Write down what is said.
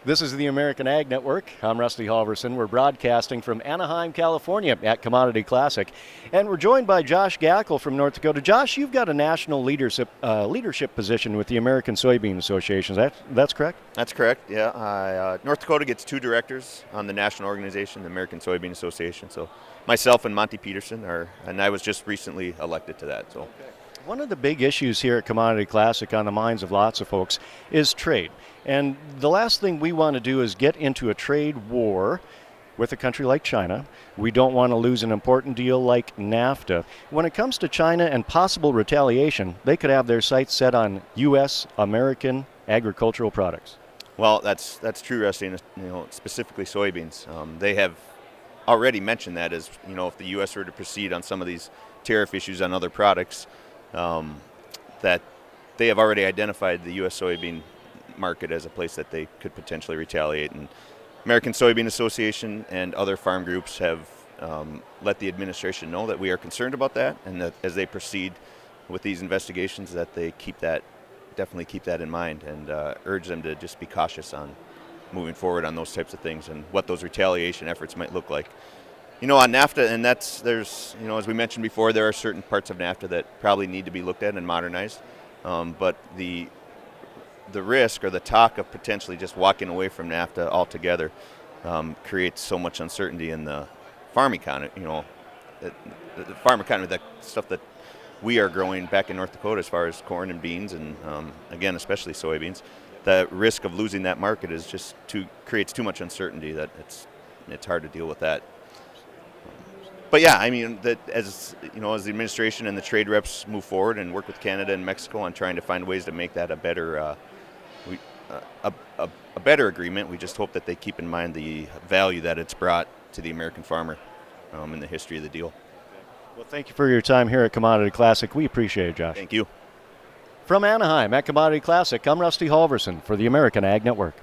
This is the American Ag Network. I'm Rusty Halvorson. We're broadcasting from Anaheim, California at Commodity Classic. And we're joined by Josh Gackle from North Dakota. Josh, you've got a national leadership position with the American Soybean Association. That's correct? That's correct, yeah. North Dakota gets two directors on the national organization, the American Soybean Association. So myself and Monty Peterson and I was just recently elected to that. So. One of the big issues here at Commodity Classic on the minds of lots of folks is trade. And the last thing we want to do is get into a trade war with a country like China. We don't want to lose an important deal like NAFTA. When it comes to China and possible retaliation, they could have their sights set on U.S. American agricultural products. Well, that's true, Rusty, and specifically soybeans. They have already mentioned that as, if the U.S. were to proceed on some of these tariff issues on other products, that they have already identified the U.S. soybean market as a place that they could potentially retaliate. And American Soybean Association and other farm groups have let the administration know that we are concerned about that, and that as they proceed with these investigations, that they definitely keep that in mind, and urge them to just be cautious on moving forward on those types of things and what those retaliation efforts might look like. On NAFTA, and there's as we mentioned before, there are certain parts of NAFTA that probably need to be looked at and modernized. But the risk or the talk of potentially just walking away from NAFTA altogether creates so much uncertainty in the farm economy. The farm economy, that stuff that we are growing back in North Dakota as far as corn and beans, and again, especially soybeans. The risk of losing that market creates too much uncertainty that it's hard to deal with that. But yeah, as the administration and the trade reps move forward and work with Canada and Mexico on trying to find ways to make that a better agreement, we just hope that they keep in mind the value that it's brought to the American farmer in the history of the deal. Well, thank you for your time here at Commodity Classic. We appreciate it, Josh. Thank you. From Anaheim at Commodity Classic, I'm Rusty Halvorson for the American Ag Network.